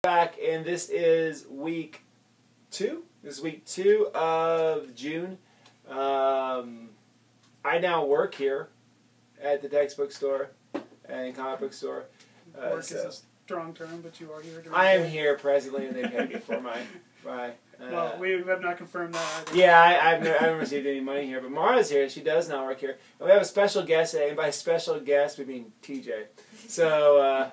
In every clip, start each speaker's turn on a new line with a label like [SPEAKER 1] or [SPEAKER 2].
[SPEAKER 1] Back, and this is week 2. This is week 2 of June. I now work here at the textbook store and comic book store.
[SPEAKER 2] Work is a strong term, but you are here.
[SPEAKER 1] I am here presently, and they paid me for my.
[SPEAKER 2] Well, we have not confirmed that either.
[SPEAKER 1] Yeah, I haven't received any money here, but Mara's here. She does not work here. And we have a special guest today, and by special guest, we mean TJ. So,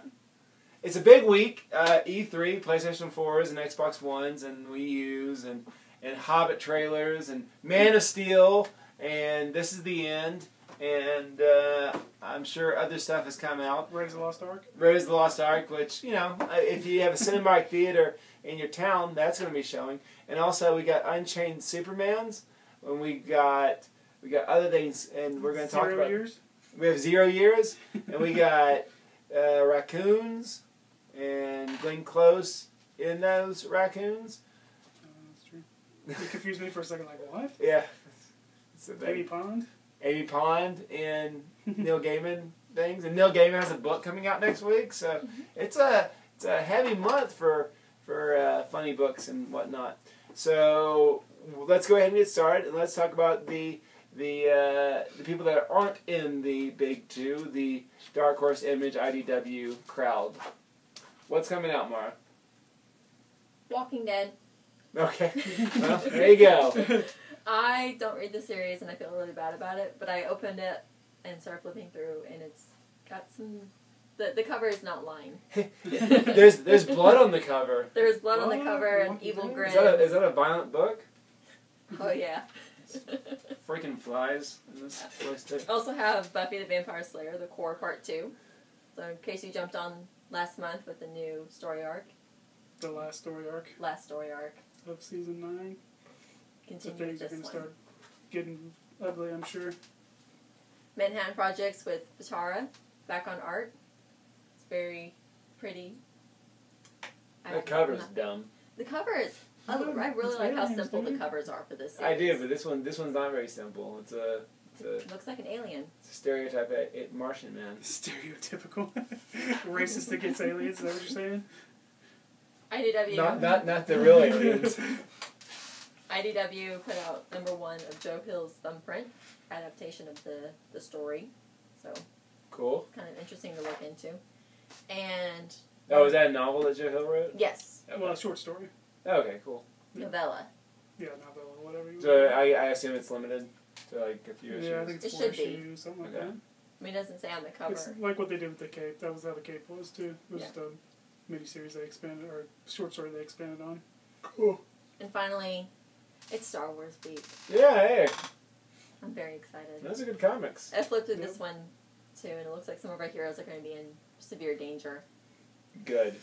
[SPEAKER 1] it's a big week. E3, PlayStation 4s and Xbox Ones and Wii U's and Hobbit trailers and Man of Steel, and this is the end. And I'm sure other stuff has come out.
[SPEAKER 2] Raiders of the Lost Ark?
[SPEAKER 1] Raiders of the Lost Ark, which, you know, if you have a Cinemark theater in your town, that's going to be showing. And also, we got Unchained Supermans, and we got other things, and we're going to talk about...
[SPEAKER 2] 0 years?
[SPEAKER 1] We have 0 years, and we got raccoons, and Glenn Close in those raccoons.
[SPEAKER 2] That's true. You confused me for a second, like, what?
[SPEAKER 1] Yeah.
[SPEAKER 2] Amy Pond?
[SPEAKER 1] Amy Pond and Neil Gaiman things. And Neil Gaiman has a book coming out next week, so it's a heavy month for funny books and whatnot. So let's go ahead and get started, and let's talk about the people that aren't in the big two, the Dark Horse, Image, IDW crowd. What's coming out, Mara?
[SPEAKER 3] Walking Dead.
[SPEAKER 1] Okay. Well, there you go.
[SPEAKER 3] I don't read the series and I feel really bad about it, but I opened it and started flipping through, and it's got some... The cover is not lying.
[SPEAKER 1] there's blood on the cover.
[SPEAKER 3] There's blood on the cover and evil grins.
[SPEAKER 1] Is that a violent book?
[SPEAKER 3] Oh, yeah.
[SPEAKER 1] Freaking flies in this place.
[SPEAKER 3] Also have Buffy the Vampire Slayer, The Core Part 2. So in case you jumped on last month with the new story arc.
[SPEAKER 2] The last story arc.
[SPEAKER 3] Last story arc.
[SPEAKER 2] Of season 9.
[SPEAKER 3] Continue
[SPEAKER 2] So
[SPEAKER 3] with
[SPEAKER 2] things are
[SPEAKER 3] this
[SPEAKER 2] going to
[SPEAKER 3] one.
[SPEAKER 2] start getting ugly, I'm sure.
[SPEAKER 3] Manhattan Projects with Batara, back on art. It's very pretty.
[SPEAKER 1] The cover's dumb.
[SPEAKER 3] The cover is... I really like how simple the covers are for this series.
[SPEAKER 1] I do, but this one's not very simple.
[SPEAKER 3] It looks like an alien.
[SPEAKER 1] It's a stereotype Martian man.
[SPEAKER 2] Stereotypical. Racist against aliens, is that what you're saying?
[SPEAKER 3] IDW.
[SPEAKER 1] Not the real aliens.
[SPEAKER 3] IDW put out #1 of Joe Hill's Thumbprint, adaptation of the story. So
[SPEAKER 1] Cool.
[SPEAKER 3] kind of interesting to look into. And
[SPEAKER 1] Oh, is that a novel that Joe Hill wrote?
[SPEAKER 3] yes,
[SPEAKER 1] Okay.
[SPEAKER 2] Well, a short story.
[SPEAKER 1] Okay, cool.
[SPEAKER 3] novella.
[SPEAKER 2] Yeah, novella, whatever you
[SPEAKER 1] So
[SPEAKER 2] want.
[SPEAKER 1] I assume it's limited to like a few issues.
[SPEAKER 2] Yeah, I think it's
[SPEAKER 3] It
[SPEAKER 2] 4
[SPEAKER 3] should be.
[SPEAKER 2] issues, something like
[SPEAKER 1] Okay.
[SPEAKER 2] that.
[SPEAKER 3] I mean, it doesn't say on the cover.
[SPEAKER 2] It's like what they did with the Cape. That was how the Cape was, too. It was
[SPEAKER 3] Yeah.
[SPEAKER 2] just a miniseries they expanded, or short story they expanded on. Cool.
[SPEAKER 3] And finally, it's Star Wars week.
[SPEAKER 1] Yeah, hey,
[SPEAKER 3] I'm very excited.
[SPEAKER 1] those are good comics.
[SPEAKER 3] I flipped through this one too, and it looks like some of our heroes are going to be in severe danger.
[SPEAKER 1] Good.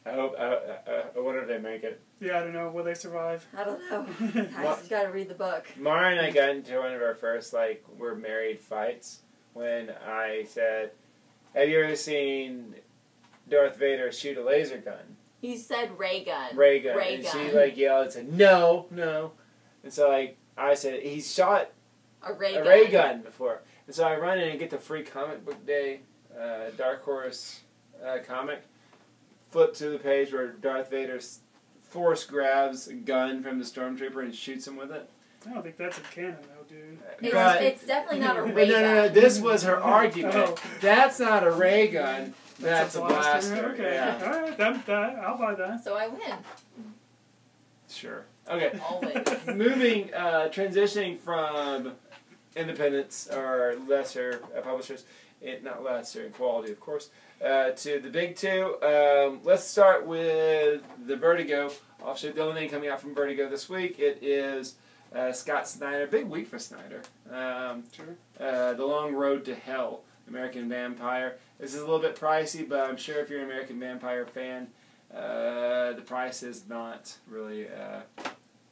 [SPEAKER 1] I hope. I wonder if they make it.
[SPEAKER 2] Yeah, I don't know. Will they survive?
[SPEAKER 3] I don't know. I just got to read the book.
[SPEAKER 1] Mara and I got into one of our first we're married fights when I said, "Have you ever seen Darth Vader shoot a laser gun?"
[SPEAKER 3] You said ray gun.
[SPEAKER 1] Ray gun.
[SPEAKER 3] Ray
[SPEAKER 1] And
[SPEAKER 3] gun.
[SPEAKER 1] she yelled and said, "No, no." And so I said, "He's shot
[SPEAKER 3] A ray
[SPEAKER 1] a
[SPEAKER 3] gun.
[SPEAKER 1] ray gun before." And so I run in and get the free comic book day, Dark Horse comic. Flip to the page where Darth Vader's force grabs a gun from the stormtrooper and shoots him with it.
[SPEAKER 2] I don't think that's a canon, though, dude.
[SPEAKER 3] It's definitely not a ray gun.
[SPEAKER 1] No. This was her argument.
[SPEAKER 2] Oh.
[SPEAKER 1] That's not a ray gun. That's a blaster.
[SPEAKER 2] Okay.
[SPEAKER 1] Yeah.
[SPEAKER 2] All right. I'll buy that.
[SPEAKER 3] So I win.
[SPEAKER 1] Sure. Okay.
[SPEAKER 3] Always.
[SPEAKER 1] Moving, transitioning from independents or lesser publishers, not lesser in quality, of course, to the big two. Let's start with the Vertigo offshoot. The only thing coming out from Vertigo this week, it is Scott Snyder. Big week for Snyder.
[SPEAKER 2] Sure.
[SPEAKER 1] The Long Road to Hell, American Vampire. This is a little bit pricey, but I'm sure if you're an American Vampire fan, the price is not really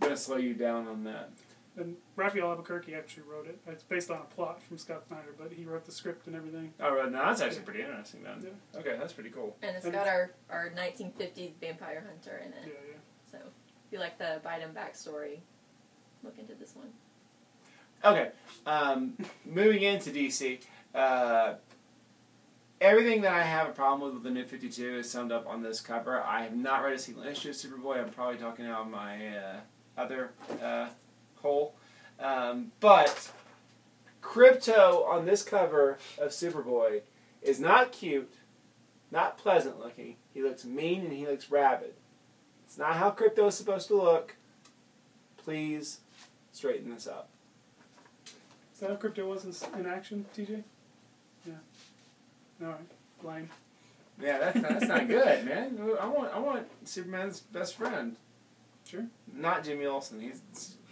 [SPEAKER 1] going to slow you down on that.
[SPEAKER 2] And Raphael Albuquerque actually wrote it. It's based on a plot from Scott Snyder, but he wrote the script and everything.
[SPEAKER 1] Oh, no, that's actually pretty interesting then.
[SPEAKER 2] Yeah.
[SPEAKER 1] Okay, that's pretty cool.
[SPEAKER 3] And it's got our 1950s vampire hunter in it.
[SPEAKER 2] Yeah.
[SPEAKER 3] So if you like the Biden backstory, look into this one.
[SPEAKER 1] Okay, moving into DC. everything that I have a problem with the New 52 is summed up on this cover. I have not read a single issue of Superboy. I'm probably talking out of my other hole. But Krypto on this cover of Superboy is not cute, not pleasant looking. He looks mean and he looks rabid. It's not how Krypto is supposed to look. Please straighten this up.
[SPEAKER 2] Is that how Krypto was in action, TJ? Yeah. All right. Lame.
[SPEAKER 1] Yeah, that's not good, man. I want Superman's best friend.
[SPEAKER 2] Sure.
[SPEAKER 1] Not Jimmy Olsen.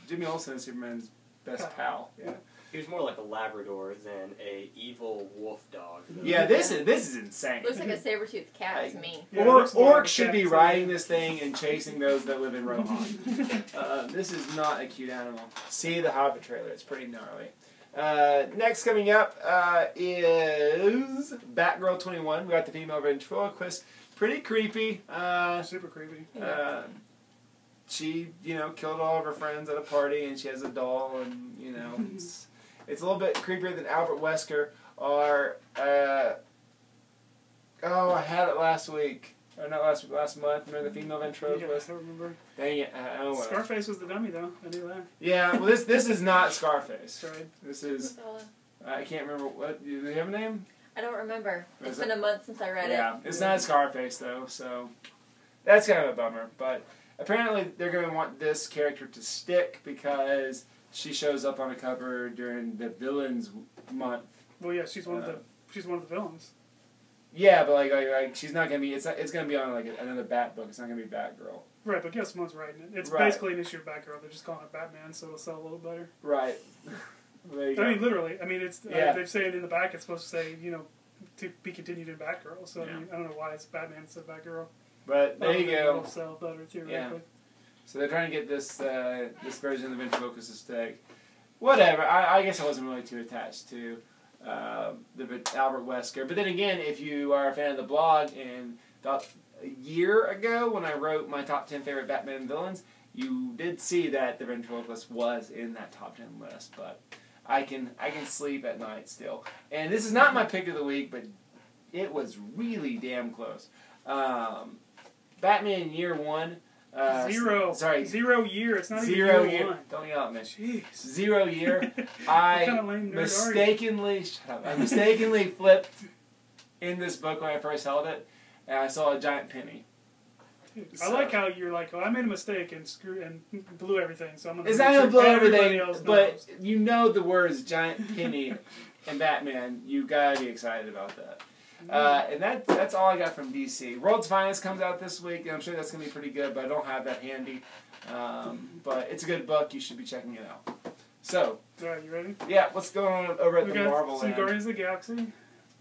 [SPEAKER 1] Jimmy Olsen is Superman's best pal. Yeah.
[SPEAKER 4] He was more like a Labrador than a evil wolf dog.
[SPEAKER 1] Yeah, this is insane.
[SPEAKER 3] Looks like a saber-toothed cat to me.
[SPEAKER 2] Yeah,
[SPEAKER 1] Orcs should be riding this thing and chasing those that live in Rohan. This is not a cute animal. See the Hobbit trailer. It's pretty gnarly. Next coming up is Batgirl 21. We got the female ventriloquist. Pretty creepy.
[SPEAKER 2] Super creepy.
[SPEAKER 1] She, killed all of her friends at a party, and she has a doll, and, it's a little bit creepier than Albert Wesker or, I had it last week. Or not last week, last month. Remember the female ventriloquist?
[SPEAKER 2] Yeah, I remember.
[SPEAKER 1] Dang it.
[SPEAKER 2] Scarface was the dummy, though. I knew that.
[SPEAKER 1] Yeah, well, this is not Scarface.
[SPEAKER 2] Right.
[SPEAKER 1] This is, I can't remember, do you have a name?
[SPEAKER 3] I don't remember.
[SPEAKER 1] Is
[SPEAKER 3] It's
[SPEAKER 1] it?
[SPEAKER 3] been a month since I read it.
[SPEAKER 1] Yeah, it's not Scarface, though, so that's kind of a bummer. But apparently they're going to want this character to stick because she shows up on a cover during the Villains Month.
[SPEAKER 2] Well, yeah, she's one of the villains.
[SPEAKER 1] Yeah, but like she's not gonna be. It's gonna be on like another Bat book. It's not gonna be Batgirl.
[SPEAKER 2] Right, but guess someone's writing it. It's
[SPEAKER 1] Right.
[SPEAKER 2] basically an issue of Batgirl. They're just calling it Batman, so it'll sell a little better.
[SPEAKER 1] Right. There you go.
[SPEAKER 2] I mean, literally. I mean, it's
[SPEAKER 1] Yeah.
[SPEAKER 2] they've said in the back it's supposed to say to be continued in Batgirl. So
[SPEAKER 1] Yeah.
[SPEAKER 2] I mean, I don't know why it's Batman instead of Batgirl.
[SPEAKER 1] But there you
[SPEAKER 2] It'll
[SPEAKER 1] go.
[SPEAKER 2] sell better theoretically.
[SPEAKER 1] Yeah. So they're trying to get this this version of the ventriloquist to stick. Whatever. I guess I wasn't really too attached to the Albert Wesker. But then again, if you are a fan of the blog, and about a year ago when I wrote my top 10 favorite Batman villains, you did see that the ventriloquist was in that top 10 list. But I can sleep at night still. And this is not my pick of the week, but it was really damn close. Batman Year One. Sorry.
[SPEAKER 2] 0 year. It's not even
[SPEAKER 1] 0
[SPEAKER 2] year
[SPEAKER 1] year.
[SPEAKER 2] one.
[SPEAKER 1] Don't yell at me.
[SPEAKER 2] Jeez.
[SPEAKER 1] 0 year.
[SPEAKER 2] What
[SPEAKER 1] I
[SPEAKER 2] kind of lame nerd
[SPEAKER 1] mistakenly shut up. I mistakenly flipped in this book when I first held it, and I saw a giant penny.
[SPEAKER 2] Dude, I like how you're like, I made a mistake and blew everything, so I'm gonna.
[SPEAKER 1] It's
[SPEAKER 2] make
[SPEAKER 1] not gonna
[SPEAKER 2] sure
[SPEAKER 1] blow
[SPEAKER 2] everybody
[SPEAKER 1] everything,
[SPEAKER 2] else
[SPEAKER 1] but
[SPEAKER 2] knows.
[SPEAKER 1] you know the words giant penny and Batman. You gotta be excited about that. And that's all I got from DC. World's Finest comes out this week, and I'm sure that's going to be pretty good, but I don't have that handy. But it's a good book. You should be checking it out. So,
[SPEAKER 2] Alright, you ready?
[SPEAKER 1] yeah, what's going on over at
[SPEAKER 2] We
[SPEAKER 1] the
[SPEAKER 2] got
[SPEAKER 1] Marvel
[SPEAKER 2] some
[SPEAKER 1] Land?
[SPEAKER 2] Guardians of the Galaxy.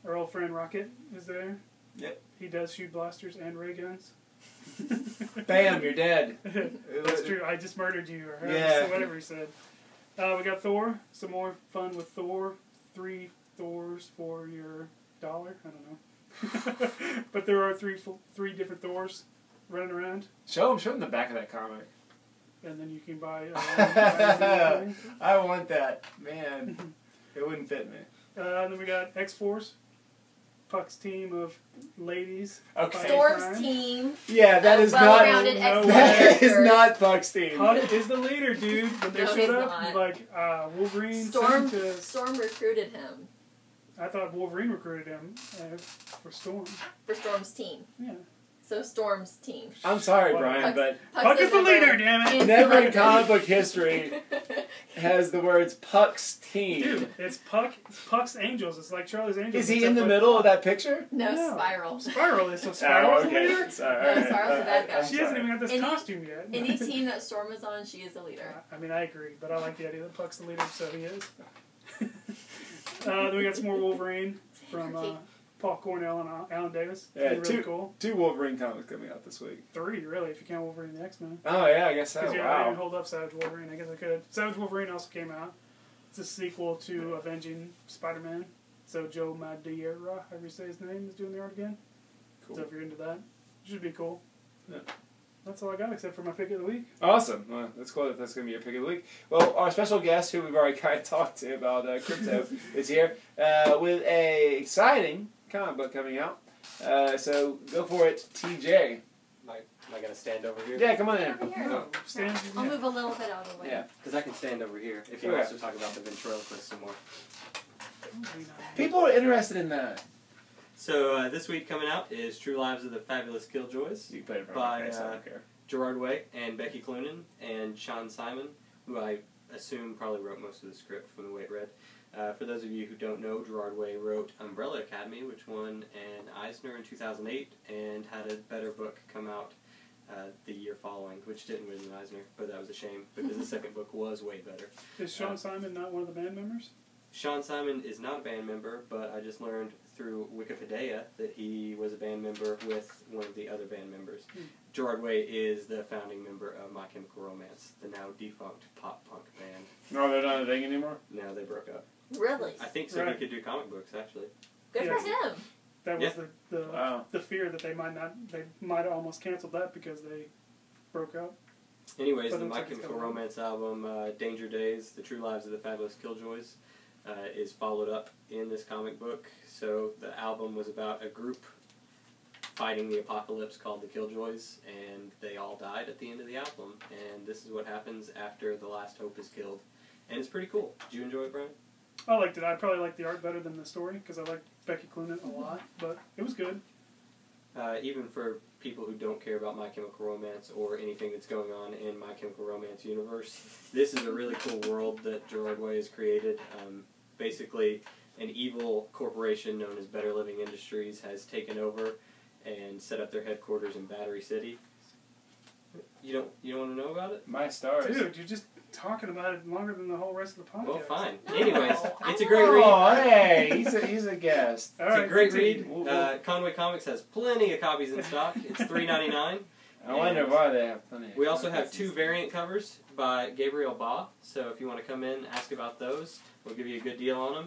[SPEAKER 2] Our old friend Rocket is there.
[SPEAKER 1] Yep.
[SPEAKER 2] He does shoot blasters and ray guns.
[SPEAKER 1] Bam, you're dead.
[SPEAKER 2] That's true. I just murdered you, or
[SPEAKER 1] Yeah.
[SPEAKER 2] whatever he said. We got Thor. Some more fun with Thor. 3 Thors for your $1. I don't know. But there are three different Thors running around,
[SPEAKER 1] Show him the back of that comic.
[SPEAKER 2] and then you can buy.
[SPEAKER 1] I want that. Man, it wouldn't fit me.
[SPEAKER 2] Then we got X-Force, Puck's team of ladies.
[SPEAKER 1] Okay.
[SPEAKER 2] fighting
[SPEAKER 3] Storm's
[SPEAKER 2] crime.
[SPEAKER 3] team.
[SPEAKER 1] Yeah, that is not.
[SPEAKER 3] Well-rounded
[SPEAKER 2] No,
[SPEAKER 3] X-Men
[SPEAKER 1] That is
[SPEAKER 3] characters.
[SPEAKER 1] not Puck's team.
[SPEAKER 2] Puck is the leader, dude. When they
[SPEAKER 3] No,
[SPEAKER 2] showed
[SPEAKER 3] he's
[SPEAKER 2] up,
[SPEAKER 3] not.
[SPEAKER 2] like Wolverine.
[SPEAKER 3] Storm.
[SPEAKER 2] sent to-
[SPEAKER 3] Storm recruited him
[SPEAKER 2] I thought Wolverine recruited him for Storm.
[SPEAKER 3] for Storm's team.
[SPEAKER 2] Yeah.
[SPEAKER 3] So Storm's team.
[SPEAKER 1] I'm sorry,
[SPEAKER 2] Puck-
[SPEAKER 1] Brian, but
[SPEAKER 2] Puck is the leader, damn it.
[SPEAKER 1] never in comic book history has the words Puck's team.
[SPEAKER 2] Dude, it's Puck. It's Puck's Angels. It's like Charlie's Angels.
[SPEAKER 1] Is he
[SPEAKER 2] except
[SPEAKER 1] in the
[SPEAKER 2] for
[SPEAKER 1] middle of that picture?
[SPEAKER 3] No,
[SPEAKER 2] No.
[SPEAKER 3] Spiral.
[SPEAKER 2] Spiral is so Spiral's the leader.
[SPEAKER 1] Oh, Sorry,
[SPEAKER 3] No,
[SPEAKER 1] alright.
[SPEAKER 3] Spiral's the bad guy.
[SPEAKER 1] I'm
[SPEAKER 2] She hasn't
[SPEAKER 1] sorry.
[SPEAKER 2] even got this
[SPEAKER 3] Any-
[SPEAKER 2] costume yet.
[SPEAKER 3] Any team that Storm is on, she is the leader.
[SPEAKER 2] I mean, I agree, but I like the idea that Puck's the leader, so he is. Then we got some more Wolverine from Paul Cornell and Alan Davis.
[SPEAKER 1] Yeah,
[SPEAKER 2] Really cool.
[SPEAKER 1] 2 Wolverine comics coming out this week.
[SPEAKER 2] 3, really, if you count Wolverine and the X-Men.
[SPEAKER 1] Oh yeah, I guess so.
[SPEAKER 2] Because I didn't
[SPEAKER 1] Wow.
[SPEAKER 2] hold up Savage Wolverine. I guess I could. Savage Wolverine also came out. It's a sequel to Avenging Spider-Man. So Joe Madureira, however you say his name, is doing the art again.
[SPEAKER 1] Cool.
[SPEAKER 2] So if you're into that, it should be cool.
[SPEAKER 1] Yeah.
[SPEAKER 2] That's all I got except for my pick of the week.
[SPEAKER 1] Awesome. Well, that's cool if that's going to be your pick of the week. Well, our special guest, who we've already kind of talked to about crypto, is here with a exciting comic book coming out. So go for it, TJ.
[SPEAKER 4] Am I going to stand over here?
[SPEAKER 1] Yeah, come on in.
[SPEAKER 3] Over here.
[SPEAKER 2] No, stand.
[SPEAKER 3] I'll move a little bit out of the way.
[SPEAKER 1] Yeah.
[SPEAKER 4] Because I can stand over here if you
[SPEAKER 1] Okay.
[SPEAKER 4] want us to talk about the ventriloquist some more.
[SPEAKER 1] People are interested in that.
[SPEAKER 4] So this week coming out is True Lives of the Fabulous Killjoys.
[SPEAKER 1] You can play it from
[SPEAKER 4] By,
[SPEAKER 1] my face, I don't care.
[SPEAKER 4] Gerard Way and Becky Cloonan and Sean Simon, who I assume probably wrote most of the script from the way it read. For those of you who don't know, Gerard Way wrote Umbrella Academy, which won an Eisner in 2008 and had a better book come out the year following, which didn't win an Eisner, but that was a shame because the second book was way better.
[SPEAKER 2] Is Sean Simon not one of the band members?
[SPEAKER 4] Sean Simon is not a band member, but I just learned through Wikipedia that he was a band member with one of the other band members. Gerard Way is the founding member of My Chemical Romance, the now defunct pop-punk band.
[SPEAKER 1] No, they're not a thing anymore?
[SPEAKER 4] No, they broke up.
[SPEAKER 3] Really?
[SPEAKER 4] I think so.
[SPEAKER 2] Right.
[SPEAKER 4] He could do comic books, actually.
[SPEAKER 3] Good
[SPEAKER 2] Yes.
[SPEAKER 3] for him.
[SPEAKER 2] That was the
[SPEAKER 1] Wow.
[SPEAKER 2] the fear that they might have almost canceled that because they broke up.
[SPEAKER 4] Anyways,
[SPEAKER 2] But
[SPEAKER 4] the
[SPEAKER 2] it looks
[SPEAKER 4] My
[SPEAKER 2] like it's
[SPEAKER 4] Chemical
[SPEAKER 2] going on.
[SPEAKER 4] Romance album, Danger Days, The True Lives of the Fabulous Killjoys, is followed up in this comic book. So the album was about a group fighting the apocalypse called the Killjoys, and they all died at the end of the album. And this is what happens after the last hope is killed. And it's pretty cool. Did you enjoy it, Brian?
[SPEAKER 2] I liked it. I probably liked the art better than the story because I liked Becky Cloonan a lot, but it was good.
[SPEAKER 4] Even for people who don't care about My Chemical Romance or anything that's going on in My Chemical Romance universe, this is a really cool world that Gerard Way has created. Basically, an evil corporation known as Better Living Industries has taken over and set up their headquarters in Battery City. You don't want to know about it?
[SPEAKER 1] My stars.
[SPEAKER 2] Dude, you're just talking about it longer than the whole rest of the podcast.
[SPEAKER 4] Well, fine.
[SPEAKER 3] No,
[SPEAKER 4] Anyways,
[SPEAKER 3] I
[SPEAKER 4] it's a
[SPEAKER 3] know.
[SPEAKER 4] great read.
[SPEAKER 1] Oh, hey, he's a guest.
[SPEAKER 2] All
[SPEAKER 4] It's
[SPEAKER 2] right,
[SPEAKER 4] a great
[SPEAKER 2] continue.
[SPEAKER 4] read. Conway Comics has plenty of copies in stock. It's $3.99.
[SPEAKER 1] I wonder why they have plenty.
[SPEAKER 4] We also have 2 variant covers by Gabriel Ba, so if you want to come in and ask about those, we'll give you a good deal on them.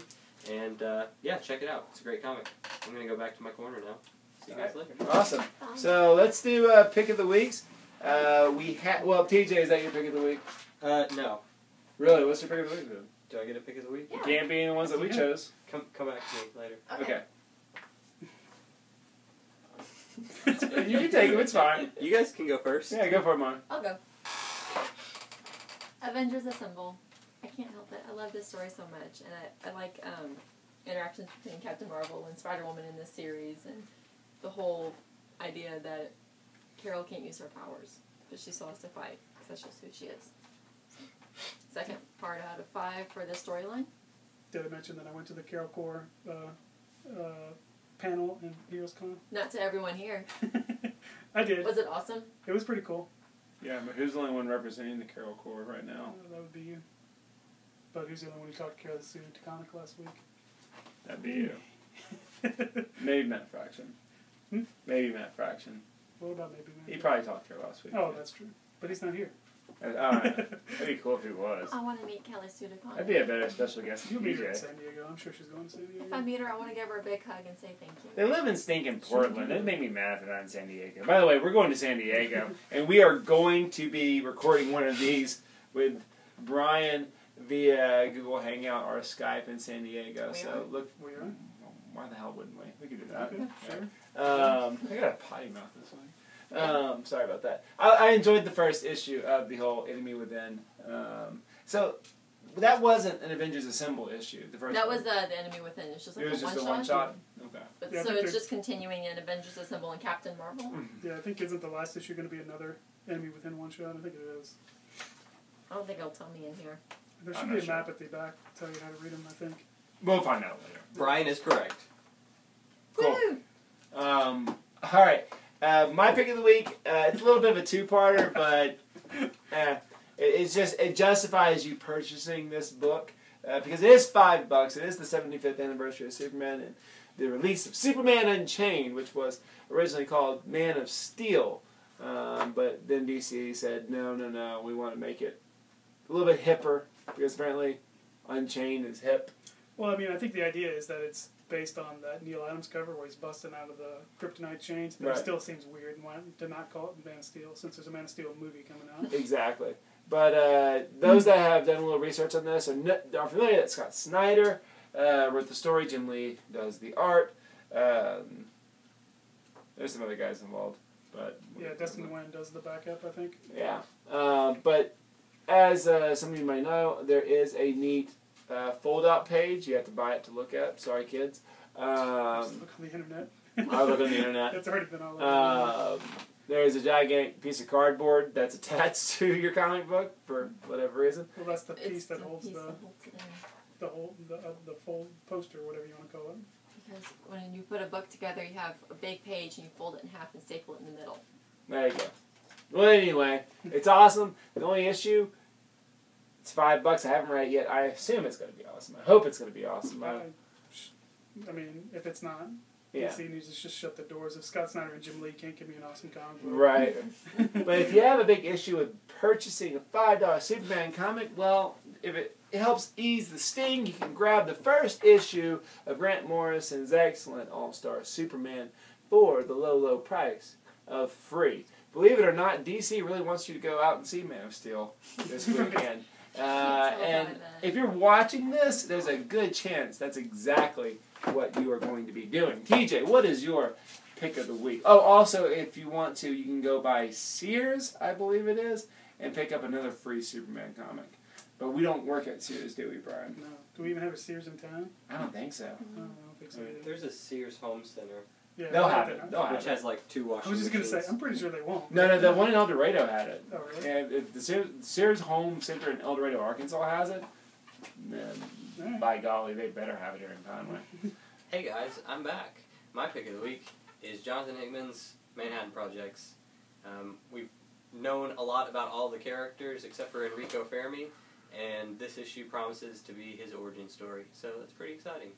[SPEAKER 4] And yeah, check it out. It's a great comic. I'm going to go back to my corner now. See you guys later.
[SPEAKER 1] Awesome.
[SPEAKER 3] Bye.
[SPEAKER 1] So let's do pick of the weeks. Well, TJ, is that your pick of the week?
[SPEAKER 4] No.
[SPEAKER 1] Really? What's your pick of the week? Then?
[SPEAKER 4] Do I get a pick of the week?
[SPEAKER 3] Yeah.
[SPEAKER 1] It can't be any ones that we
[SPEAKER 2] Yeah.
[SPEAKER 1] chose.
[SPEAKER 4] Come back to me later.
[SPEAKER 1] Okay. You can take it. It's fine.
[SPEAKER 4] You guys can go first.
[SPEAKER 1] Yeah, go for it, Mom.
[SPEAKER 3] I'll go. Avengers Assemble. I can't help it. I love this story so much, and I like interactions between Captain Marvel and Spider-Woman in this series, and the whole idea that Carol can't use her powers, but she still has to fight because that's just who she is. Second part out of 5 for this storyline.
[SPEAKER 2] Did I mention that I went to the Carol Corps panel in Heroes Con?
[SPEAKER 3] Not to everyone here.
[SPEAKER 2] I did.
[SPEAKER 3] Was it awesome?
[SPEAKER 2] It was pretty cool.
[SPEAKER 1] Yeah, but who's the only one representing the Carol Corps right now?
[SPEAKER 2] That would be you. But who's the only one who talked to Carol Sue Taconic last week?
[SPEAKER 1] That'd be you. Maybe Matt Fraction.
[SPEAKER 2] Hmm?
[SPEAKER 1] Maybe Matt Fraction.
[SPEAKER 2] What about maybe
[SPEAKER 1] He
[SPEAKER 2] Matt?
[SPEAKER 1] probably talked to her last week.
[SPEAKER 2] Oh, that's true. But he's not here.
[SPEAKER 1] That'd be cool if he was.
[SPEAKER 3] I want to meet Kelly Sue Taconic.
[SPEAKER 1] That'd be a better special guest
[SPEAKER 2] You'll
[SPEAKER 1] than
[SPEAKER 2] meet her in
[SPEAKER 1] TJ.
[SPEAKER 2] San Diego. I'm sure she's going to San Diego.
[SPEAKER 3] If I meet her, I want to give her a big hug and say thank you.
[SPEAKER 1] They live in stinking Portland. It'd make me mad if they're not in San Diego. By the way, we're going to San Diego, and we are going to be recording one of these with Brian via Google Hangout or Skype in San Diego.
[SPEAKER 3] We
[SPEAKER 1] So
[SPEAKER 3] are.
[SPEAKER 1] look,
[SPEAKER 2] We are?
[SPEAKER 1] why the hell wouldn't we? We could do that.
[SPEAKER 2] Okay, sure.
[SPEAKER 1] I got a potty mouth this week. Sorry about that. I enjoyed the first issue of the whole Enemy Within. So that wasn't an Avengers Assemble issue. The first
[SPEAKER 3] That
[SPEAKER 1] one.
[SPEAKER 3] was the Enemy Within. It's just like
[SPEAKER 1] It was
[SPEAKER 3] a
[SPEAKER 1] just a
[SPEAKER 3] one
[SPEAKER 1] one
[SPEAKER 3] shot.
[SPEAKER 1] shot. Okay.
[SPEAKER 3] But,
[SPEAKER 2] Yeah, I
[SPEAKER 3] so
[SPEAKER 2] think
[SPEAKER 3] it's
[SPEAKER 2] they're-
[SPEAKER 3] just continuing in Avengers Assemble and Captain Marvel.
[SPEAKER 2] Yeah, I think isn't the last issue going to be another Enemy Within one shot? I think it is.
[SPEAKER 3] I don't think it'll tell me in here.
[SPEAKER 2] There
[SPEAKER 1] I'm
[SPEAKER 2] should
[SPEAKER 1] not
[SPEAKER 2] be a
[SPEAKER 1] sure.
[SPEAKER 2] map at the back to tell you how to read them, I think.
[SPEAKER 1] We'll find out later.
[SPEAKER 4] Brian is correct.
[SPEAKER 1] Cool.
[SPEAKER 3] Woo!
[SPEAKER 1] All right. My pick of the week. It's a little bit of a two-parter, but it justifies you purchasing this book because it is $5. It is the 75th anniversary of Superman and the release of Superman Unchained, which was originally called Man of Steel, but then DC said no, we want to make it a little bit hipper because apparently Unchained is hip.
[SPEAKER 2] Well, I mean, I think the idea is that it's based on that Neil Adams cover where he's busting out of the kryptonite chains, but
[SPEAKER 1] Right.
[SPEAKER 2] it still seems weird to not call it Man of Steel since there's a Man of Steel movie coming out.
[SPEAKER 1] Exactly. But those that have done a little research on this are familiar that Scott Snyder wrote the story. Jim Lee does the art. There's some other guys involved, but
[SPEAKER 2] Yeah, Dustin Nguyen does the backup, I think.
[SPEAKER 1] yeah. But as some of you might know, there is a neat fold-out page. You have to buy it to look at. Sorry, kids.
[SPEAKER 2] Just look on the internet.
[SPEAKER 1] I look on the internet.
[SPEAKER 2] It's already been all over.
[SPEAKER 1] There's a gigantic piece of cardboard that's attached to your comic book for whatever reason.
[SPEAKER 2] Well, that's the piece
[SPEAKER 3] It's
[SPEAKER 2] that
[SPEAKER 3] the
[SPEAKER 2] holds
[SPEAKER 3] piece
[SPEAKER 2] the
[SPEAKER 3] that holds it in.
[SPEAKER 2] the full poster, whatever you want to call it.
[SPEAKER 3] Because when you put a book together, you have a big page and you fold it in half and staple it in the middle.
[SPEAKER 1] There you go. Well, anyway, it's awesome. The only issue, it's $5. I haven't read it yet. I assume it's going to be awesome. I hope it's going to be awesome.
[SPEAKER 2] I mean, if it's not,
[SPEAKER 1] Yeah.
[SPEAKER 2] DC needs to just shut the doors. If Scott Snyder and Jim Lee can't give me an awesome comic book.
[SPEAKER 1] Right. But if you have a big issue with purchasing a $5 Superman comic, well, if it helps ease the sting, you can grab the first issue of Grant Morrison's excellent All-Star Superman for the low, low price of free. Believe it or not, DC really wants you to go out and see Man of Steel this weekend. And if you're watching this, there's a good chance that's exactly what you are going to be doing. TJ, what is your pick of the week? Oh, also, if you want to, you can go by Sears, I believe it is, and pick up another free Superman comic. But we don't work at Sears, do we, Brian?
[SPEAKER 2] No. Do we even have a Sears in town?
[SPEAKER 1] I don't think so.
[SPEAKER 2] No, I don't think so either.
[SPEAKER 4] There's a Sears Home Center,
[SPEAKER 2] Yeah,
[SPEAKER 1] They'll
[SPEAKER 2] I
[SPEAKER 1] have
[SPEAKER 2] think
[SPEAKER 1] it.
[SPEAKER 2] they-
[SPEAKER 1] They'll have
[SPEAKER 4] which
[SPEAKER 1] it.
[SPEAKER 4] has like 2 washing
[SPEAKER 2] I was just going to say,
[SPEAKER 4] machines.
[SPEAKER 2] I'm pretty sure they won't.
[SPEAKER 1] No, the one in El Dorado had it.
[SPEAKER 2] Oh, really?
[SPEAKER 1] And if the Sears Home Center in El Dorado, Arkansas has it, then
[SPEAKER 2] Alright.
[SPEAKER 1] by golly, they better have it here in Conway.
[SPEAKER 4] Hey guys, I'm back. My pick of the week is Jonathan Hickman's Manhattan Projects. We've known a lot about all the characters except for Enrico Fermi, and this issue promises to be his origin story, so it's pretty exciting.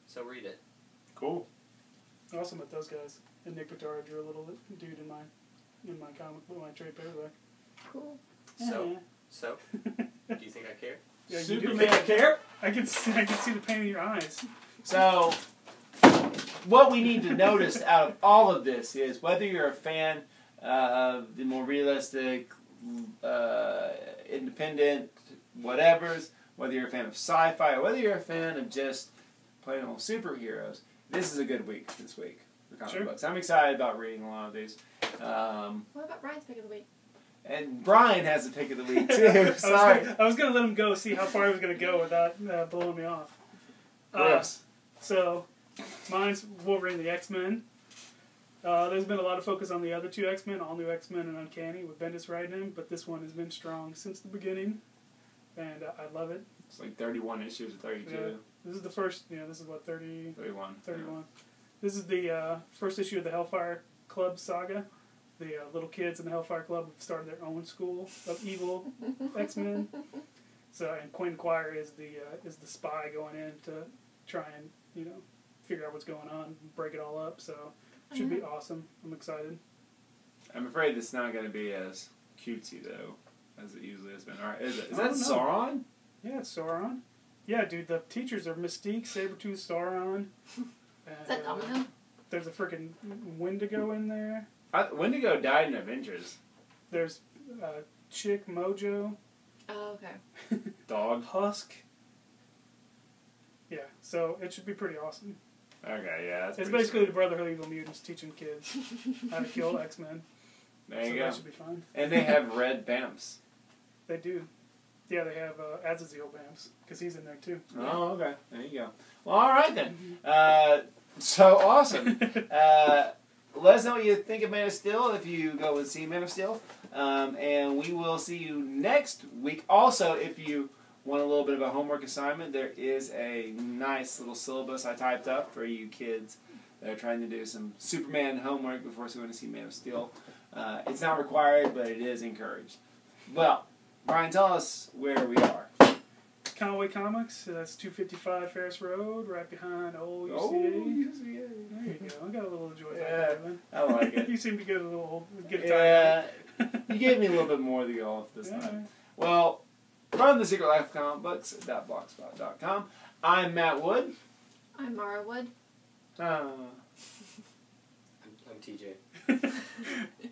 [SPEAKER 4] So read it.
[SPEAKER 1] Cool.
[SPEAKER 2] Awesome with those guys. And Nick Pitara drew a little dude in my comic book, my trade paperback.
[SPEAKER 3] Cool.
[SPEAKER 4] So, do you think I care?
[SPEAKER 2] Yeah, you
[SPEAKER 1] Superman.
[SPEAKER 2] do.
[SPEAKER 4] care?
[SPEAKER 2] I can see the pain in your eyes.
[SPEAKER 1] So, what we need to notice out of all of this is whether you're a fan of the more realistic, independent whatevers, whether you're a fan of sci-fi, or whether you're a fan of just plain old superheroes, this is a good week this week for comic
[SPEAKER 2] Sure.
[SPEAKER 1] books. I'm excited about reading a lot of these.
[SPEAKER 3] What about Brian's pick of the week?
[SPEAKER 1] And Brian has a pick of the week, too. Sorry.
[SPEAKER 2] I was gonna let him go, see how far he was gonna go without blowing me off.
[SPEAKER 1] Gross.
[SPEAKER 2] So, mine's Wolverine the X-Men. There's been a lot of focus on the other 2 X-Men, All New X-Men and Uncanny, with Bendis writing them, but this one has been strong since the beginning, and I love it.
[SPEAKER 1] It's like 31 issues or 32.
[SPEAKER 2] Yeah. This is the first, this is what, 31.
[SPEAKER 1] 31.
[SPEAKER 2] This is the first issue of the Hellfire Club saga. The little kids in the Hellfire Club have started their own school of evil X-Men. So, and Quinn Quire is the spy going in to try and, figure out what's going on, break it all up. So, it should be awesome. I'm excited.
[SPEAKER 1] I'm afraid it's not going to be as cutesy, though, as it usually has been. All right, is it? Is
[SPEAKER 2] I
[SPEAKER 1] that
[SPEAKER 2] don't know.
[SPEAKER 1] Sauron?
[SPEAKER 2] Yeah, it's Sauron. Yeah, dude, the teachers are Mystique, Sabretooth, Sauron. And,
[SPEAKER 3] Is that Domino?
[SPEAKER 2] there's a freaking Wendigo in there.
[SPEAKER 1] Wendigo died in Avengers.
[SPEAKER 2] There's Chick, Mojo,
[SPEAKER 3] Oh, okay.
[SPEAKER 1] Dog.
[SPEAKER 2] Husk. Yeah, so it should be pretty awesome.
[SPEAKER 1] Okay, yeah. That's
[SPEAKER 2] It's
[SPEAKER 1] pretty
[SPEAKER 2] basically the Brotherhood of Evil Mutants teaching kids how to kill X-Men.
[SPEAKER 1] sweet. There you
[SPEAKER 2] So
[SPEAKER 1] go.
[SPEAKER 2] that should be fun.
[SPEAKER 1] And they have red Bamps.
[SPEAKER 2] They do. Yeah, they have Azazel Bamps, because he's in there too.
[SPEAKER 1] Oh, okay. There you go. Well, all right then. So awesome. Let us know what you think of Man of Steel if you go and see Man of Steel. And we will see you next week. Also, if you want a little bit of a homework assignment, there is a nice little syllabus I typed up for you kids that are trying to do some Superman homework before going to see Man of Steel. It's not required, but it is encouraged. Well, Brian, tell us where we are.
[SPEAKER 2] Conway Comics, that's 255 Ferris Road, right behind old UCA.
[SPEAKER 1] Oh, UCA.
[SPEAKER 2] There you go. I got a little joy
[SPEAKER 1] Yeah,
[SPEAKER 2] back there,
[SPEAKER 1] I like it.
[SPEAKER 2] You seem to get a little tired.
[SPEAKER 1] Yeah, you gave me a little bit more to go off this
[SPEAKER 2] Yeah.
[SPEAKER 1] time. Well, from the Secret Life of Comic Books.blogspot.com, I'm Matt Wood.
[SPEAKER 3] I'm Mara Wood.
[SPEAKER 4] I'm TJ.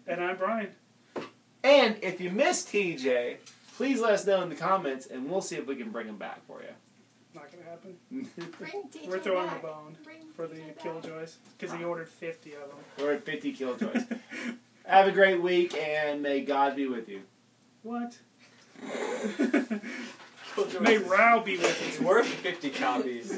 [SPEAKER 2] And I'm Brian.
[SPEAKER 1] And if you missed TJ, please let us know in the comments, and we'll see if we can bring him back for you.
[SPEAKER 2] Not gonna happen.
[SPEAKER 3] Bring TJ
[SPEAKER 2] We're throwing
[SPEAKER 3] back.
[SPEAKER 2] the bone
[SPEAKER 3] Bring
[SPEAKER 2] for the
[SPEAKER 3] TJ back.
[SPEAKER 2] Killjoys because he ordered 50 of them.
[SPEAKER 1] We're at 50 Killjoys. Have a great week, and may God be with you.
[SPEAKER 2] What?
[SPEAKER 4] Killjoys
[SPEAKER 2] May
[SPEAKER 4] is-
[SPEAKER 2] Rao be with
[SPEAKER 4] It's
[SPEAKER 2] you.
[SPEAKER 4] worth 50 copies.